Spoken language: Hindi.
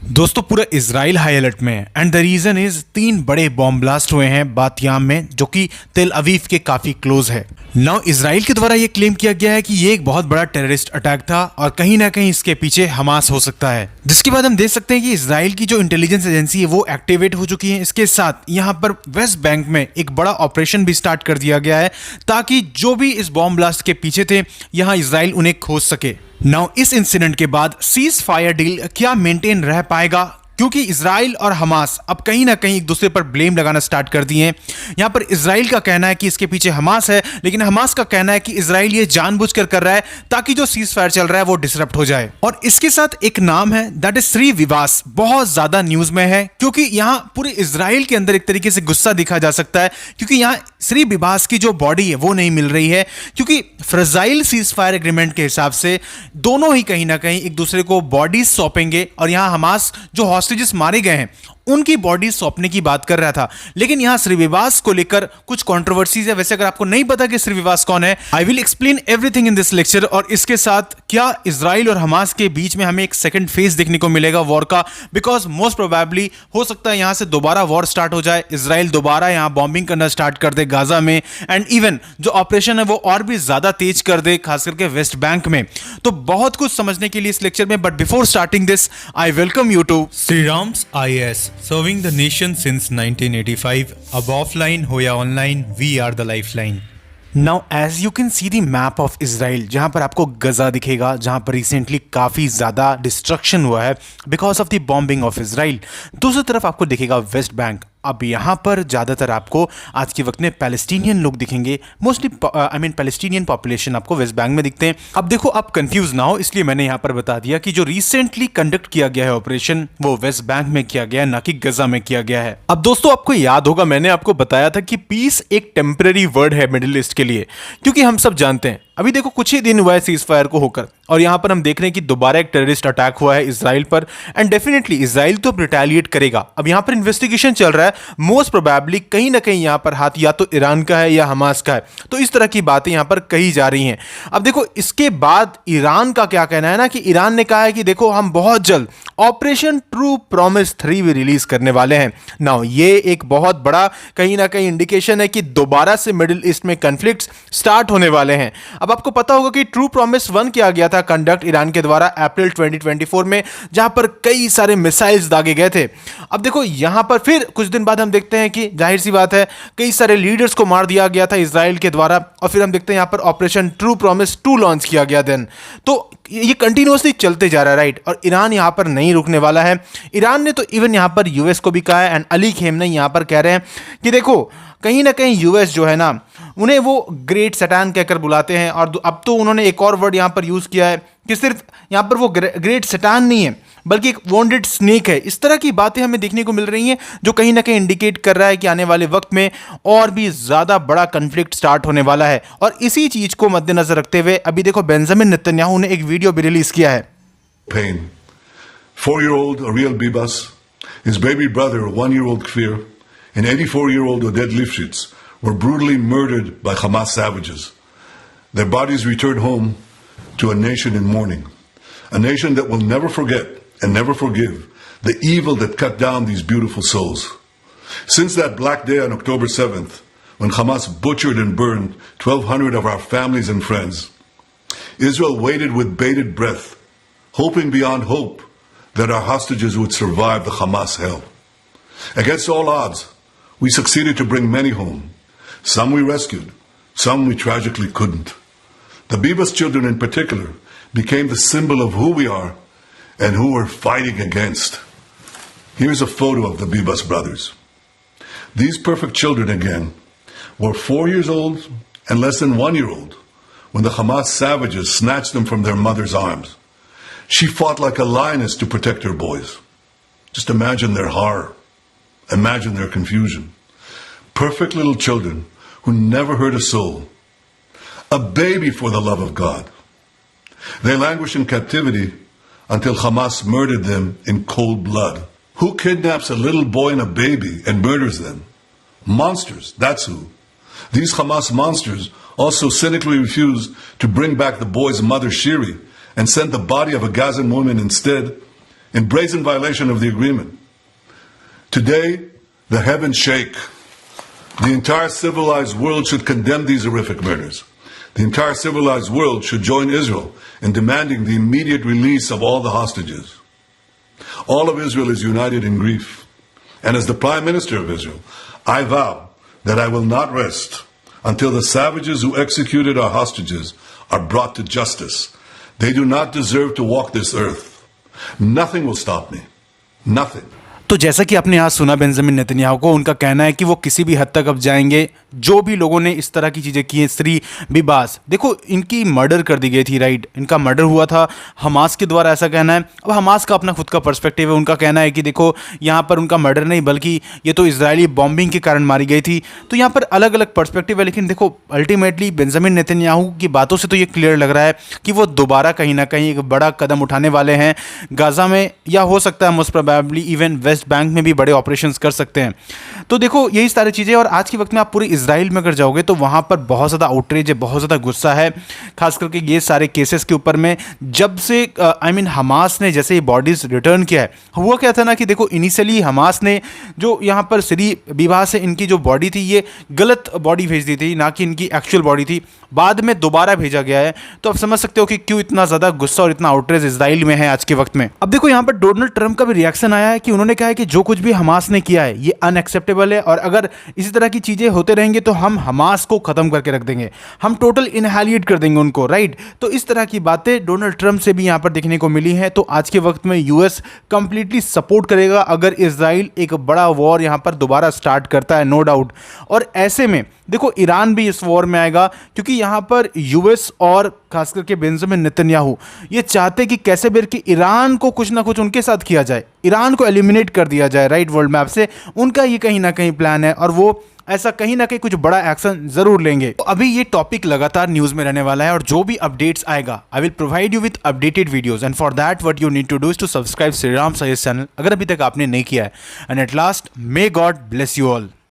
दोस्तों पूरा इजराइल हाई अलर्ट में है एंड द रीजन इज 3 बड़े बॉम्ब ब्लास्ट हुए हैं बातियाम में जो कि तेल अवीव के काफी क्लोज है। नाउ इजराइल के द्वारा ये क्लेम किया गया है कि ये एक बहुत बड़ा टेररिस्ट अटैक था और कहीं ना कहीं इसके पीछे हमास हो सकता है, जिसके बाद हम देख सकते हैं कि इजराइल की जो इंटेलिजेंस एजेंसी है वो एक्टिवेट हो चुकी है। इसके साथ यहाँ पर वेस्ट बैंक में एक बड़ा ऑपरेशन भी स्टार्ट कर दिया गया है ताकि जो भी इस बॉम्ब ब्लास्ट के पीछे थे यहाँ इजराइल उन्हें खोज सके। नाउ इस इंसिडेंट के बाद सीज फायर डील क्या मेंटेन रह पाएगा, क्योंकि इजराइल और हमास अब कहीं ना कहीं एक दूसरे पर ब्लेम लगाना स्टार्ट कर दिए हैं। यहां पर इजराइल का कहना है कि इसके पीछे हमास है, लेकिन हमास का कहना है कि इजराइल ये जानबूझकर कर रहा है ताकि जो सीज फायर चल रहा है वो डिसरप्ट हो जाए। और इसके साथ एक नाम है दैट इज श्री विवास, बहुत ज्यादा न्यूज में है क्योंकि यहां पूरे इजराइल के अंदर एक तरीके से गुस्सा दिखा जा सकता है, क्योंकि यहां श्री विवास की जो बॉडी है वो नहीं मिल रही है, क्योंकि फ्रजाइल सीज फायर एग्रीमेंट के हिसाब से दोनों ही कहीं ना कहीं एक दूसरे को बॉडीज सौंपेंगे और यहां हमास जो हॉस्टेजेस मारे गए हैं उनकी बॉडी सौंपने की बात कर रहा था। लेकिन यहां श्रीविवास को लेकर कुछ कंट्रोवर्सीज है। वैसे अगर आपको नहीं पता कि श्रीविवास कौन है, I will explain everything in this lecture. और इसके साथ क्या इजराइल और हमास के बीच में हमें एक सेकंड फेज देखने को मिलेगा वॉर का, बिकॉज मोस्ट प्रोबेबली हो सकता है यहां से दोबारा वॉर स्टार्ट हो जाए, इजराइल दोबारा यहां बॉम्बिंग करना स्टार्ट कर दे गाजा में, एंड इवन जो ऑपरेशन है वो और भी ज्यादा तेज कर दे, खास करके वेस्ट बैंक में। तो बहुत कुछ समझने के लिए इस लेक्चर में, but before starting this I welcome you to Shriram's IAS, serving the nation since 1985. अब offline हो या online, we are the lifeline. Now as you can see the map of Israel, जहां पर आपको गजा दिखेगा, जहां पर रिसेंटली काफी ज्यादा डिस्ट्रक्शन हुआ है because of the bombing of Israel. दूसरी तरफ आपको दिखेगा वेस्ट बैंक। अब यहाँ पर ज़्यादातर आपको आज के वक्त में पैलेस्टीनियन लोग दिखेंगे, मोस्टली पैलेस्टीनियन पॉपुलेशन आपको वेस्ट बैंक में दिखते हैं। अब देखो आप कंफ्यूज ना हो, इसलिए मैंने यहाँ पर बता दिया कि जो रिसेंटली कंडक्ट किया गया है ऑपरेशन वो वेस्ट बैंक में किया गया है, ना कि गजा में किया गया है। अब दोस्तों आपको याद होगा मैंने आपको बताया था कि पीस एक टेम्पररी वर्ड है मिडिल ईस्ट के लिए, क्योंकि हम सब जानते हैं अभी देखो कुछ ही दिन हुआ है सीज फायर को होकर और यहां पर हम देख रहे हैं कि दोबारा एक टेररिस्ट अटैक हुआ है इजराइल पर, एंड डेफिनेटली इजराइल तो रिटेलिएट करेगा। अब यहां पर इन्वेस्टिगेशन चल रहा है, मोस्ट प्रोबेबली कहीं ना कहीं यहां पर हाथ या तो ईरान का है या हमास का है, तो इस तरह की बातें यहां पर कही जा रही हैं। अब देखो इसके बाद ईरान का क्या कहना है ना, कि ईरान ने कहा है कि देखो हम बहुत जल्द ऑपरेशन ट्रू प्रॉमिस 3 भी रिलीज करने वाले हैं। नाउ ये एक बहुत बड़ा कहीं ना कहीं इंडिकेशन है कि दोबारा से मिडिल ईस्ट में कॉन्फ्लिक्ट्स स्टार्ट होने वाले हैं। अब आपको पता होगा कि ट्रू प्रॉमिस 1 किया गया था कंडक्ट ईरान के द्वारा अप्रैल 2024 में, जहां पर कई सारे मिसाइल्स दागे गए थे। अब देखो यहां पर फिर कुछ दिन बाद हम देखते हैं कि जाहिर सी बात है कई सारे लीडर्स को मार दिया गया था इजराइल के द्वारा, और फिर हम देखते हैं यहां पर ऑपरेशन ट्रू प्रॉमिस 2 लॉन्च किया गया देन। तो ये कंटिन्यूअसली चलते जा रहा है, राइट। और ईरान यहां पर नहीं रुकने वाला है। ईरान ने तो इवन यहां पर यूएस को भी कहा है, एंड अली खेमनेई यहां पर कह रहे हैं कि देखो कहीं ना कहीं यूएस जो है ना उन्हें वो ग्रेट सैटान कहकर बुलाते हैं, और अब तो उन्होंने एक और वर्ड यहां पर यूज किया है कि सिर्फ यहां पर वो ग्रेट सैटान नहीं है बल्कि एक वॉन्डेड स्नेक है। इस तरह की बातें हमें देखने को मिल रही हैं जो कहीं ना कहीं इंडिकेट कर रहा है कि आने वाले वक्त में और भी ज्यादा बड़ा कॉन्फ्लिक्ट स्टार्ट होने वाला है। और इसी चीज को मद्देनजर रखते हुए अभी देखो बेंजामिन नेतन्याहू ने एक वीडियो भी रिलीज किया है। Pain. 4-year-old Ariel Bibas, his baby brother 1-year-old Kfir, and 84-year-old Oded Lifshitz were brutally murdered by Hamas savages. Their bodies returned home to a nation in mourning, a nation that will never forget and never forgive the evil that cut down these beautiful souls. Since that black day on October 7th, when Hamas butchered and burned 1,200 of our families and friends, Israel waited with bated breath, hoping beyond hope that our hostages would survive the Hamas hell. Against all odds, we succeeded to bring many home. Some we rescued, some we tragically couldn't. The Bibas children in particular became the symbol of who we are and who we're fighting against. Here's a photo of the Bibas brothers. These perfect children again were 4 years old and less than 1 year old when the Hamas savages snatched them from their mother's arms. She fought like a lioness to protect her boys. Just imagine their horror. Imagine their confusion. Perfect little children who never hurt a soul. A baby for the love of God. They languished in captivity until Hamas murdered them in cold blood. Who kidnaps a little boy and a baby and murders them? Monsters, that's who. These Hamas monsters also cynically refused to bring back the boy's mother Shiri and sent the body of a Gazan woman instead in brazen violation of the agreement. Today, the heavens shake. The entire civilized world should condemn these horrific murders. The entire civilized world should join Israel in demanding the immediate release of all the hostages. All of Israel is united in grief. And as the Prime Minister of Israel, I vow that I will not rest until the savages who executed our hostages are brought to justice. They do not deserve to walk this earth. Nothing will stop me. Nothing. तो जैसा कि आपने यहाँ सुना बेंजामिन नेतन्याहू को, उनका कहना है कि वो किसी भी हद तक अब जाएंगे जो भी लोगों ने इस तरह की चीज़ें की हैं। स्त्री बिबास, देखो इनकी मर्डर कर दी गई थी, राइट। इनका मर्डर हुआ था हमास के द्वारा, ऐसा कहना है। अब हमास का अपना खुद का पर्सपेक्टिव है। उनका कहना है कि देखो यहाँ पर उनका मर्डर नहीं बल्कि ये तो इजरायली बॉम्बिंग के कारण मारी गई थी। तो यहाँ पर अलग अलग पर्सपेक्टिव है, लेकिन देखो अल्टीमेटली बेंजामिन नेतन्याहू की बातों से तो ये क्लियर लग रहा है कि वो दोबारा कहीं ना कहीं एक बड़ा कदम उठाने वाले हैं गाज़ा में, या हो सकता है most probably even West Bank में भी बड़े ऑपरेशंस कर सकते हैं। तो देखो यही सारी चीज़ें। और आज के वक्त में आप पूरे इजराइल में अगर जाओगे तो वहाँ पर बहुत ज़्यादा आउटरीच है, बहुत ज़्यादा गुस्सा है, खास करके ये सारे केसेस के ऊपर में। जब से हमास ने जैसे ये बॉडीज़ रिटर्न किया है, हुआ क्या था ना कि देखो इनिशियली हमास ने जो यहाँ पर स्त्री विवाह से इनकी जो बॉडी थी ये गलत बॉडी भेज दी थी, ना कि इनकी एक्चुअल बॉडी थी। बाद में दोबारा भेजा गया है। तो आप समझ सकते हो कि क्यों इतना ज़्यादा गुस्सा और इतना आउटरीच इजराइल में है आज के वक्त में। अब देखो यहाँ पर डोनाल्ड ट्रंप का भी रिएक्शन आया है कि उन्होंने कहा है कि जो कुछ भी हमास ने किया है ये अनएक्सेप्टेबल है, और अगर इसी तरह की चीज़ें होते रहेंगे तो हम हमास को ख़त्म करके रख देंगे, हम टोटल इनहैलिएट कर देंगे उनको, राइट। तो इस तरह की बातें डोनाल्ड ट्रंप से भी यहाँ पर देखने को मिली हैं। तो आज के वक्त में यूएस कंप्लीटली सपोर्ट करेगा अगर इजराइल एक बड़ा वॉर यहाँ पर दोबारा स्टार्ट करता है, नो डाउट। और ऐसे में देखो ईरान भी इस वॉर में आएगा, क्योंकि यहाँ पर यूएस और खास करके बेंजामिन नेतन्याहू ये चाहते कि कैसे भी कि ईरान को कुछ ना कुछ उनके साथ किया जाए, ईरान को एलिमिनेट कर दिया जाए, राइट, वर्ल्ड मैप से। उनका ये कहीं ना कहीं प्लान है और वो ऐसा कहीं ना कहीं कुछ बड़ा एक्शन जरूर लेंगे। तो अभी ये टॉपिक लगातार न्यूज में रहने वाला है और जो भी अपडेट्स आएगा I will provide you with updated videos, and for that what you need to do is to subscribe Shriram suggest channel अगर अभी तक आपने नहीं किया है। And at last, may God bless you all.